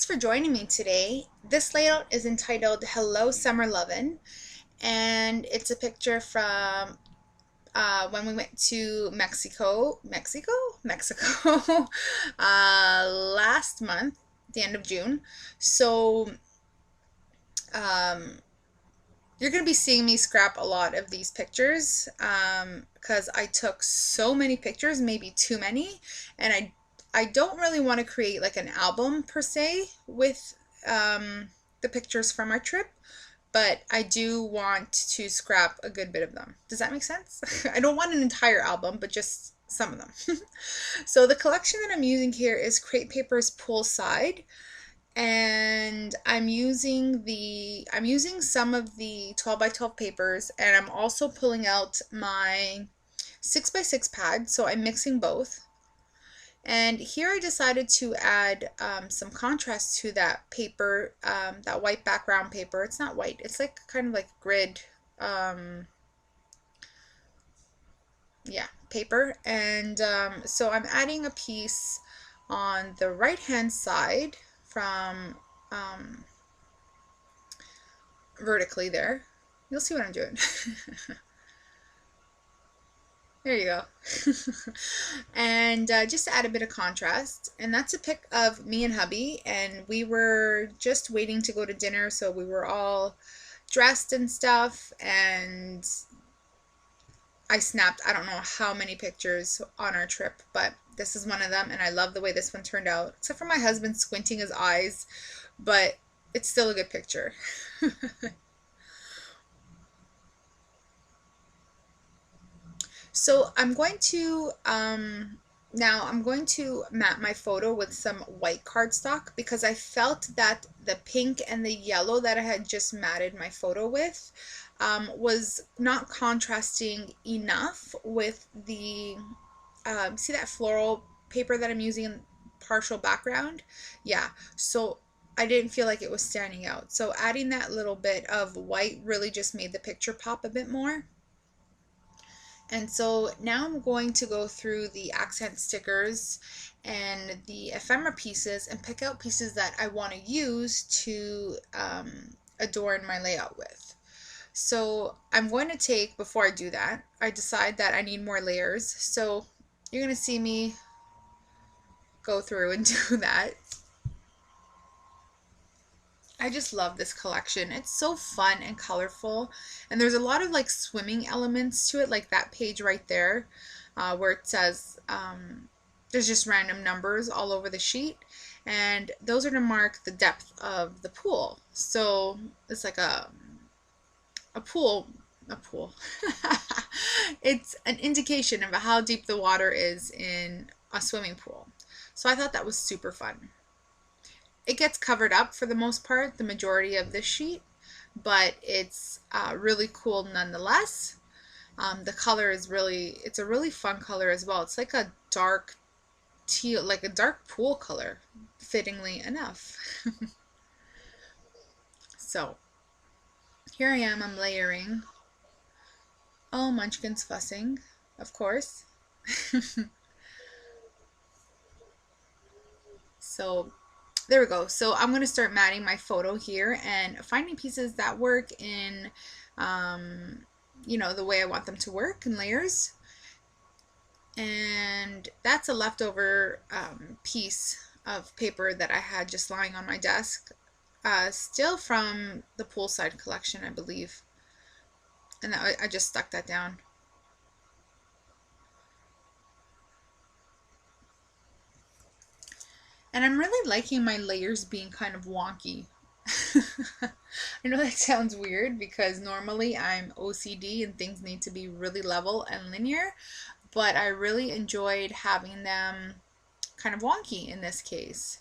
for joining me today. This layout is entitled Hello Summer Lovin', and it's a picture from when we went to Mexico, last month, the end of June. So um, you're going to be seeing me scrap a lot of these pictures because I took so many pictures, maybe too many, and I don't really want to create like an album per se with the pictures from our trip, but I do want to scrap a good bit of them. Does that make sense? I don't want an entire album, but just some of them. So the collection that I'm using here is Crepe Paper's Poolside, and I'm using some of the 12 by 12 papers, and I'm also pulling out my 6 by 6 pad, so I'm mixing both. And here I decided to add some contrast to that paper, that white background paper. It's not white, it's like kind of like grid, yeah, paper. And so I'm adding a piece on the right hand side from vertically there. You'll see what I'm doing. There you go. And just to add a bit of contrast, and that's a pic of me and hubby, and we were just waiting to go to dinner, so we were all dressed and stuff, and I snapped I don't know how many pictures on our trip, but this is one of them, and I love the way this one turned out, except for my husband squinting his eyes, but it's still a good picture. So I'm going to now I'm going to mat my photo with some white cardstock because I felt that the pink and the yellow that I had just matted my photo with was not contrasting enough with the see that floral paper that I'm using in partial background? Yeah, so I didn't feel like it was standing out. So adding that little bit of white really just made the picture pop a bit more. And so now I'm going to go through the accent stickers and the ephemera pieces and pick out pieces that I want to use to adorn my layout with. So I'm going to take, before I do that, I decide that I need more layers. So you're going to see me go through and do that. I just love this collection. It's so fun and colorful, and there's a lot of like swimming elements to it, like that page right there where it says there's just random numbers all over the sheet, and those are to mark the depth of the pool. So it's like a pool. It's an indication of how deep the water is in a swimming pool. So I thought that was super fun. It gets covered up for the most part, the majority of this sheet, but it's really cool nonetheless. The color is it's a really fun color as well. It's like a dark teal, like a dark pool color, fittingly enough. So here I am, I'm layering. Oh, Munchkin's fussing, of course. So there we go. So I'm going to start matting my photo here and finding pieces that work in, you know, the way I want them to work in layers. And that's a leftover piece of paper that I had just lying on my desk, still from the poolside collection, I believe. And I just stuck that down. And I'm really liking my layers being kind of wonky. I know that sounds weird because normally I'm OCD and things need to be really level and linear, but I really enjoyed having them kind of wonky in this case.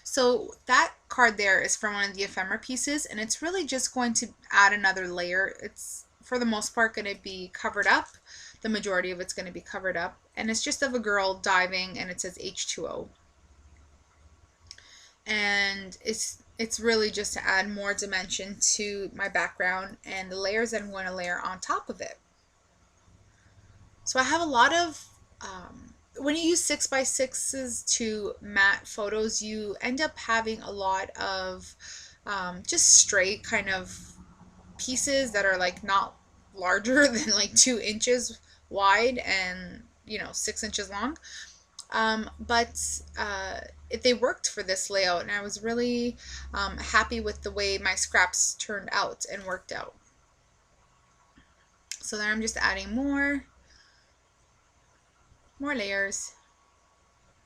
So that card there is from one of the ephemera pieces, and it's really just going to add another layer. It's for the most part going to be covered up. The majority of it's going to be covered up, and it's just of a girl diving, and it says H2O. And it's really just to add more dimension to my background and the layers that I'm going to layer on top of it. So I have a lot of when you use 6x6s to mat photos, you end up having a lot of just straight kind of pieces that are like not larger than like 2 inches wide and 6 inches long. But they worked for this layout, and I was really happy with the way my scraps turned out and worked out. So then I'm just adding more layers.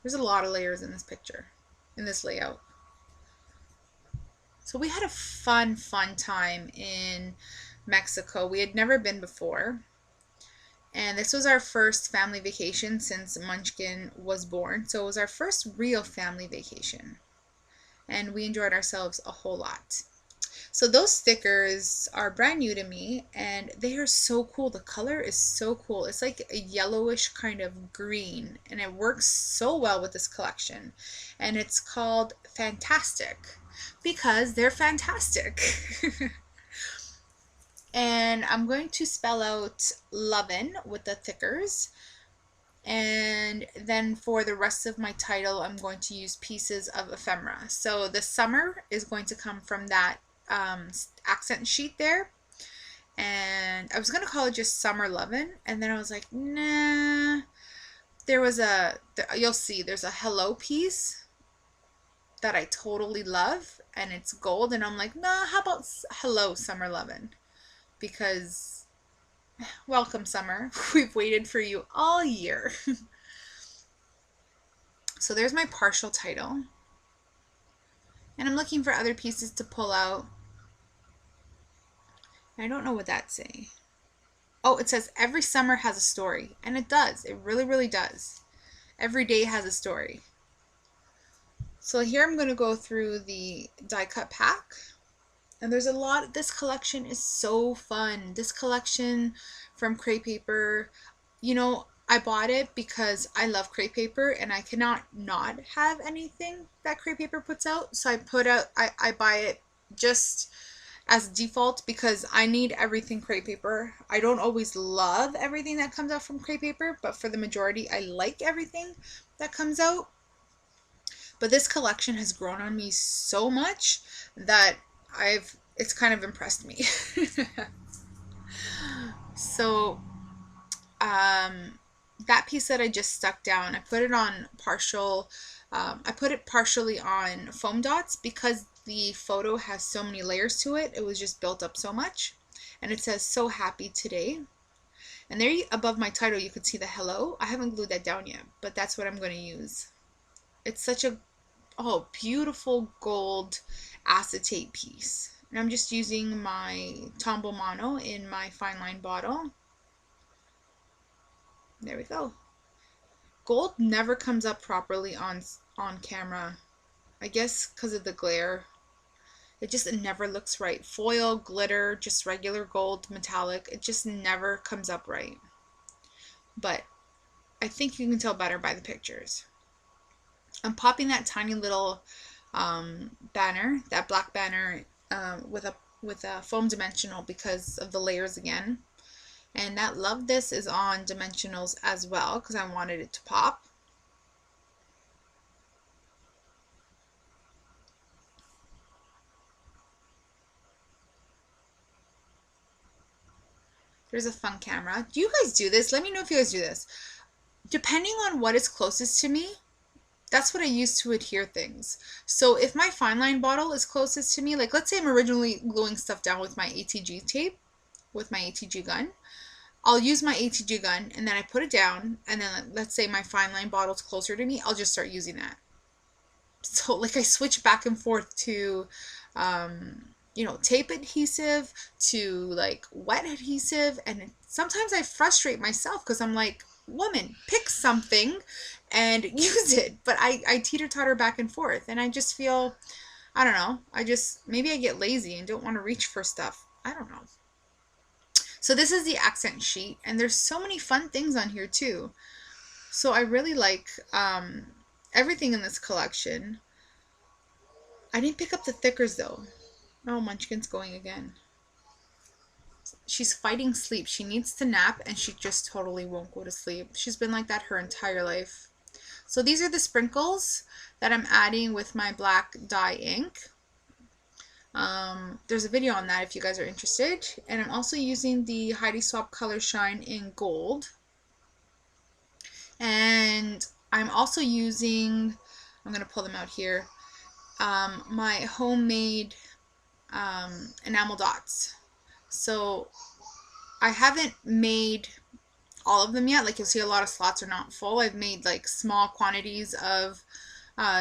There's a lot of layers in this picture, in this layout. So we had a fun time in Mexico. We had never been before. And this was our first family vacation since Munchkin was born. So it was our first real family vacation. And we enjoyed ourselves a whole lot. So those stickers are brand new to me, and they are so cool. The color is so cool. It's like a yellowish kind of green, and it works so well with this collection. And it's called Fantastic because they're fantastic. And I'm going to spell out Lovin with the thickers. And then for the rest of my title, I'm going to use pieces of ephemera. So the summer is going to come from that accent sheet there. And I was going to call it just Summer Lovin'. And then I was like, nah. You'll see, there's a hello piece that I totally love. And it's gold. And I'm like, nah, how about Hello Summer Lovin'? Because welcome summer. We've waited for you all year. So there's my partial title. And I'm looking for other pieces to pull out. I don't know what that's saying. Oh, it says every summer has a story. And it does. It really, really does. Every day has a story. So here I'm going to go through the die cut pack. And there's a lot. This collection is so fun. This collection from Crepe Paper, I bought it because I love Crepe Paper and I cannot not have anything that Crepe Paper puts out. So I buy it just as default because I need everything Crepe Paper. I don't always love everything that comes out from Crepe Paper, but for the majority, I like everything that comes out. But this collection has grown on me so much that it's kind of impressed me. So that piece that I just stuck down, I put it on I put it partially on foam dots because the photo has so many layers to it. It was just built up so much. And it says so happy today. And there above my title you could see the hello. I haven't glued that down yet, but that's what I'm going to use. It's such a beautiful gold acetate piece. And I'm just using my Tombow Mono in my fine line bottle. There we go. Gold never comes up properly on camera. I guess because of the glare. It never looks right. Foil, glitter, just regular gold, metallic. It just never comes up right. But I think you can tell better by the pictures. I'm popping that tiny little banner, that black banner, with a foam dimensional because of the layers again. And that Love This is on dimensionals as well because I wanted it to pop. There's a fun camera. Do you guys do this? Let me know if you guys do this. Depending on what is closest to me, that's what I use to adhere things. So if my fine line bottle is closest to me, like let's say I'm originally gluing stuff down with my ATG tape, with my ATG gun, I'll use my ATG gun and then I put it down, and then let's say my fine line bottle's closer to me, I'll just start using that. So like I switch back and forth to tape adhesive to like wet adhesive, and sometimes I frustrate myself because I'm like, woman, pick something and use it. But I teeter-totter back and forth, and I just feel, I don't know, maybe I get lazy and don't want to reach for stuff. I don't know. So this is the accent sheet, and there's so many fun things on here too. So I really like everything in this collection. I didn't pick up the thickers though. Oh, Munchkin's going again. she's fighting sleep. She needs to nap and she just totally won't go to sleep. She's been like that her entire life. So these are the sprinkles that I'm adding with my black dye ink. There's a video on that if you guys are interested. And I'm also using the Heidi Swapp Color Shine in gold. And I'm also using, I'm going to pull them out here, my homemade enamel dots. So I haven't made all of them yet. Like, you'll see a lot of slots are not full. I've made like small quantities of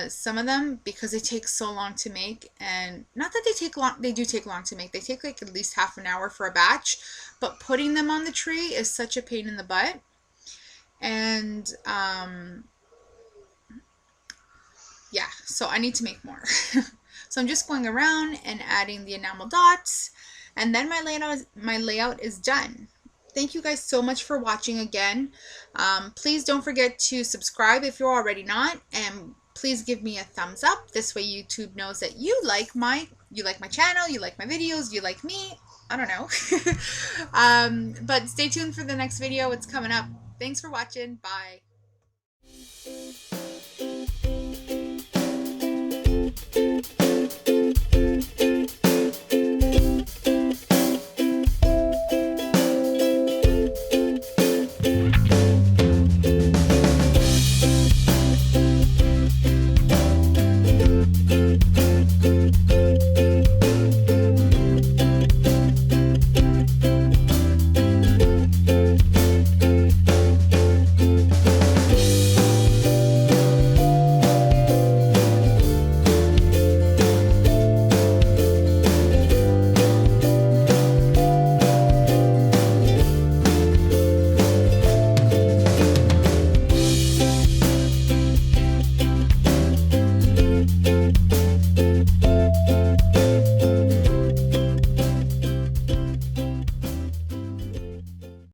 some of them because they take so long to make. And not that they take long, they do take long to make. They take like at least half an hour for a batch, but putting them on the tree is such a pain in the butt. And yeah, so I need to make more. So I'm just going around and adding the enamel dots, and then my layout is done. Thank you guys so much for watching again. Please don't forget to subscribe if you're already not, and please give me a thumbs up. This way YouTube knows that you like my channel, you like my videos, you like me. I don't know. But stay tuned for the next video. It's coming up. Thanks for watching. Bye.